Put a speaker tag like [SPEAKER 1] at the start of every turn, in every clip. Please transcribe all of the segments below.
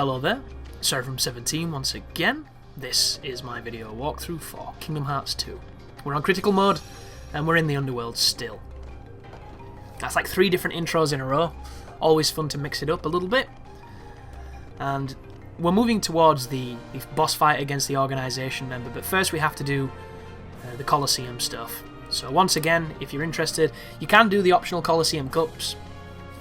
[SPEAKER 1] Hello there, From17 once again. This is my video walkthrough for Kingdom Hearts 2. We're on critical mode, and we're in the Underworld still. That's like 3 different intros in a row. Always fun to mix it up a little bit. And we're moving towards the boss fight against the organisation member, but first we have to do the Colosseum stuff. So once again, if you're interested, you can do the optional Colosseum Cups.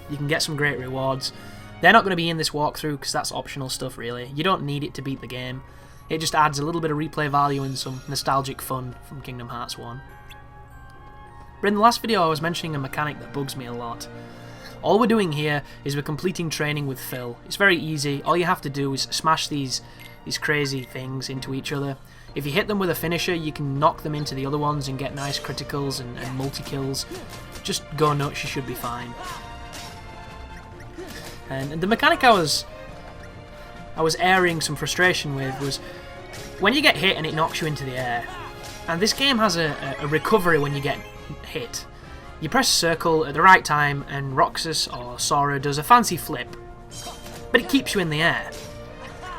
[SPEAKER 1] You can get some great rewards. They're not going to be in this walkthrough because that's optional stuff really. You don't need it to beat the game. It just adds a little bit of replay value and some nostalgic fun from Kingdom Hearts 1. But in the last video I was mentioning a mechanic that bugs me a lot. All we're doing here is we're completing training with Phil. It's very easy. All you have to do is smash these crazy things into each other. If you hit them with a finisher, you can knock them into the other ones and get nice criticals and multi-kills. Just go nuts, you should be fine. And the mechanic I was airing some frustration with was when you get hit and it knocks you into the air. And this game has a recovery when you get hit. You press circle at the right time and Roxas or Sora does a fancy flip, but it keeps you in the air.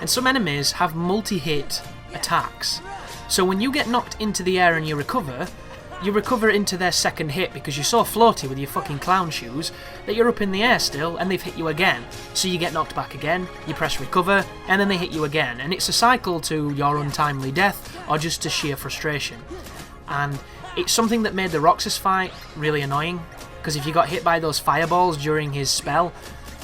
[SPEAKER 1] And some enemies have multi-hit attacks. So when you get knocked into the air and you recover into their second hit because you're so floaty with your fucking clown shoes that you're up in the air still and they've hit you again. So you get knocked back again, you press recover, and then they hit you again. And it's a cycle to your untimely death or just to sheer frustration. And it's something that made the Roxas fight really annoying, because if you got hit by those fireballs during his spell,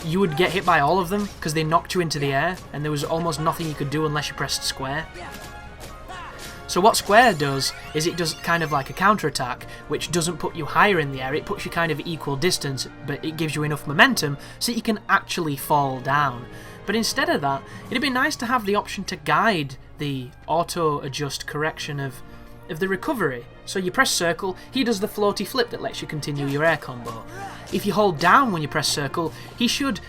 [SPEAKER 1] you would get hit by all of them because they knocked you into the air and there was almost nothing you could do unless you pressed square. So what square does is it does kind of like a counterattack, which doesn't put you higher in the air, it puts you kind of equal distance, but it gives you enough momentum so you can actually fall down. But instead of that, it'd be nice to have the option to guide the auto-adjust correction of the recovery. So you press circle, he does the floaty flip that lets you continue your air combo. If you hold down when you press circle, he should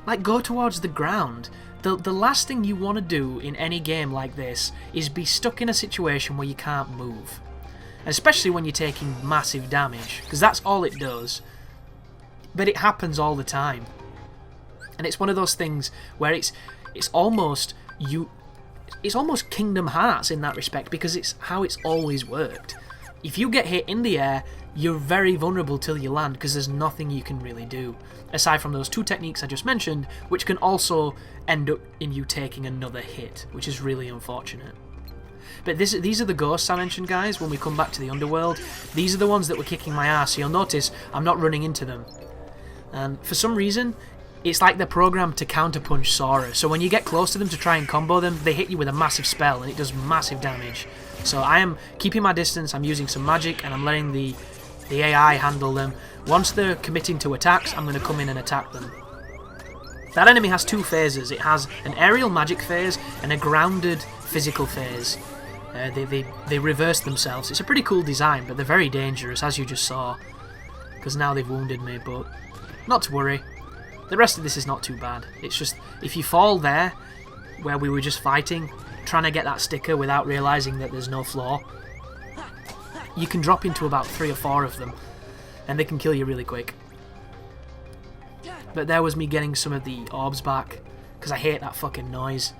[SPEAKER 1] like go towards the ground. The last thing you want to do in any game like this is be stuck in a situation where you can't move. Especially when you're taking massive damage, because that's all it does. But it happens all the time. And it's one of those things where it's almost Kingdom Hearts in that respect, because it's how it's always worked. If you get hit in the air, you're very vulnerable till you land because there's nothing you can really do, aside from those 2 techniques I just mentioned, which can also end up in you taking another hit, which is really unfortunate. But these are the ghosts I mentioned, guys, when we come back to the Underworld. These are the ones that were kicking my ass, so you'll notice I'm not running into them. And for some reason, it's like they're programmed to counterpunch Sora, so when you get close to them to try and combo them, they hit you with a massive spell and it does massive damage. So I am keeping my distance, I'm using some magic, and I'm letting the AI handle them. Once they're committing to attacks, I'm going to come in and attack them. That enemy has 2 phases. It has an aerial magic phase and a grounded physical phase. They reverse themselves. It's a pretty cool design, but they're very dangerous, as you just saw. Because now they've wounded me, but not to worry. The rest of this is not too bad. It's just, if you fall there, where we were just fighting, trying to get that sticker without realising that there's no floor, you can drop into about 3 or 4 of them, and they can kill you really quick. But there was me getting some of the orbs back, because I hate that fucking noise.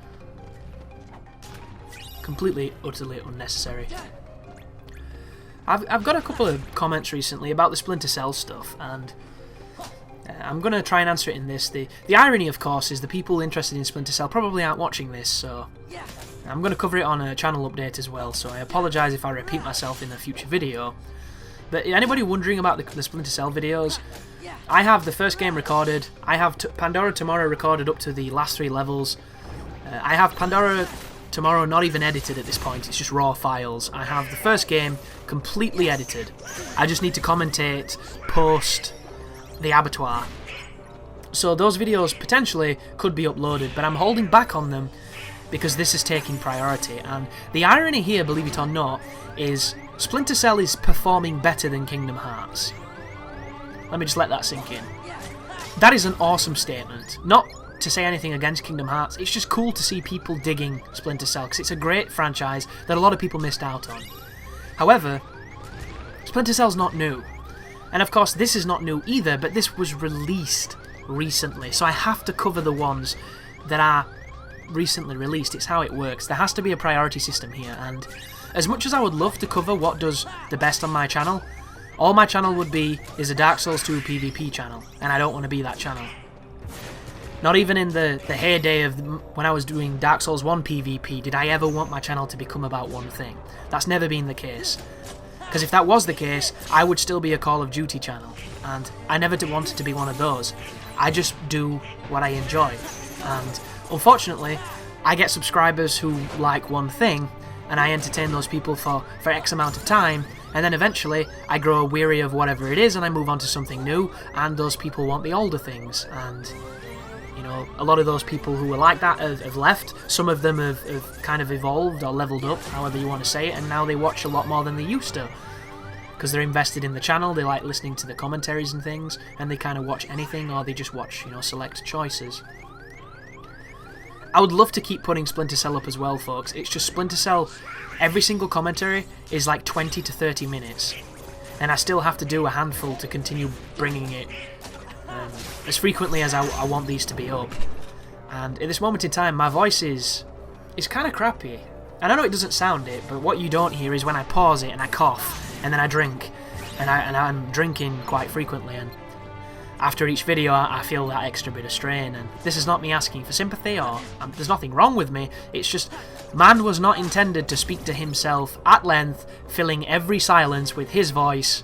[SPEAKER 1] Completely, utterly unnecessary. I've got a couple of comments recently about the Splinter Cell stuff, and I'm going to try and answer it in this. The irony, of course, is the people interested in Splinter Cell probably aren't watching this, so I'm going to cover it on a channel update as well, so I apologise if I repeat myself in a future video. But anybody wondering about the Splinter Cell videos, I have the first game recorded, I have Pandora Tomorrow recorded up to the last 3 levels, I have Pandora Tomorrow not even edited at this point, it's just raw files. I have the first game completely edited. I just need to commentate post the abattoir. So those videos potentially could be uploaded, but I'm holding back on them because this is taking priority. And the irony here, believe it or not, is Splinter Cell is performing better than Kingdom Hearts. Let me just let that sink in. That is an awesome statement. Not to say anything against Kingdom Hearts, it's just cool to see people digging Splinter Cell because it's a great franchise that a lot of people missed out on. However, Splinter Cell's not new. And of course this is not new either, but this was released recently, so I have to cover the ones that are recently released. It's how it works. There has to be a priority system here, and as much as I would love to cover what does the best on my channel, all my channel would be is a Dark Souls 2 PvP channel, and I don't want to be that channel. Not even in the heyday of when I was doing Dark Souls 1 PvP did I ever want my channel to become about one thing. That's never been the case. Because if that was the case, I would still be a Call of Duty channel, and I never wanted to be one of those. I just do what I enjoy, and unfortunately, I get subscribers who like one thing, and I entertain those people for X amount of time, and then eventually I grow weary of whatever it is and I move on to something new, and those people want the older things, and you know, a lot of those people who were like that have left. Some of them have kind of evolved or leveled up, however you want to say it, and now they watch a lot more than they used to. Because they're invested in the channel, they like listening to the commentaries and things, and they kind of watch anything, or they just watch, you know, select choices. I would love to keep putting Splinter Cell up as well, folks. It's just Splinter Cell, every single commentary is like 20 to 30 minutes. And I still have to do a handful to continue bringing it as frequently as I want these to be up. And at this moment in time, my voice is kind of crappy. And I know it doesn't sound it, but what you don't hear is when I pause it and I cough, and then I drink. And I'm drinking quite frequently, and after each video I feel that extra bit of strain. And this is not me asking for sympathy, or there's nothing wrong with me. It's just, man was not intended to speak to himself at length, filling every silence with his voice,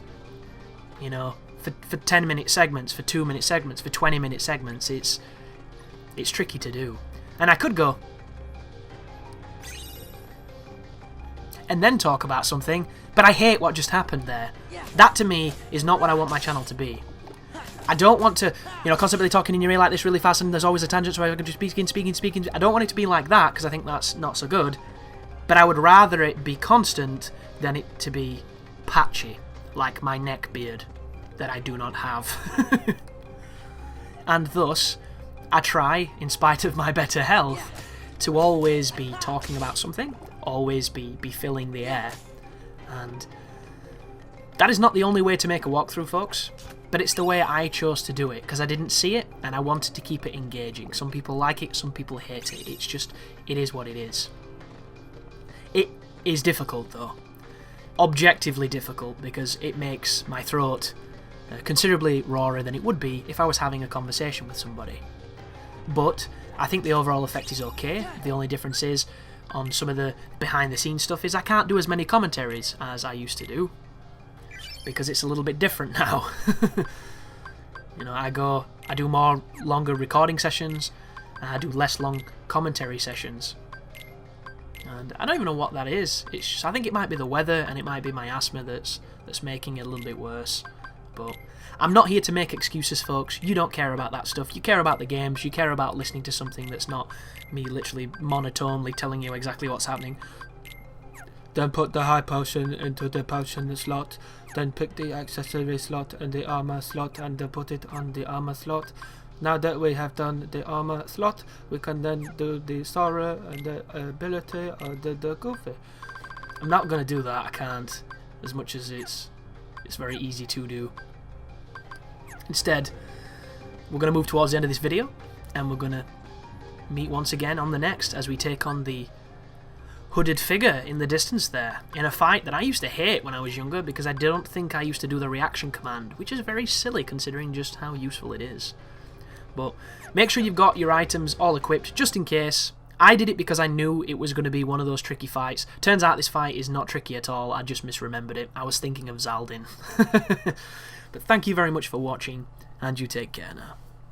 [SPEAKER 1] you know, for 10-minute segments, for 2-minute segments, for 20-minute segments. It's tricky to do. And I could go and then talk about something, but I hate what just happened there. That to me is not what I want my channel to be. I don't want to, you know, constantly talking in your ear like this really fast, and there's always a tangent so I can just speaking. I don't want it to be like that, because I think that's not so good. But I would rather it be constant than it to be patchy, like my neck beard that I do not have. And thus, I try, in spite of my better health, to always be talking about something, always be filling the air. And that is not the only way to make a walkthrough, folks, but it's the way I chose to do it, because I didn't see it, and I wanted to keep it engaging. Some people like it, some people hate it. It's just, it is what it is. It is difficult, though. Objectively difficult, because it makes my throat considerably rawer than it would be if I was having a conversation with somebody. But I think the overall effect is okay. The only difference is, on some of the behind-the-scenes stuff, is I can't do as many commentaries as I used to do, because it's a little bit different now. You know, I do more longer recording sessions, and I do less long commentary sessions. And I don't even know what that is. It's just, I think it might be the weather, and it might be my asthma that's making it a little bit worse. But I'm not here to make excuses, folks. You don't care about that stuff. You care about the games. You care about listening to something that's not me literally monotonely telling you exactly what's happening. Then put the high potion into the potion slot. Then pick the accessory slot and the armor slot, and then put it on the armor slot. Now that we have done the armor slot, we can then do the sorrow and the ability or the goofy. I'm not going to do that. I can't, as much as it's very easy to do. Instead, we're going to move towards the end of this video, and we're going to meet once again on the next as we take on the hooded figure in the distance there, in a fight that I used to hate when I was younger, because I don't think I used to do the reaction command, which is very silly considering just how useful it is. But make sure you've got your items all equipped, just in case. I did it because I knew it was going to be one of those tricky fights. Turns out this fight is not tricky at all. I just misremembered it. I was thinking of Zaldin. But thank you very much for watching, and you take care now.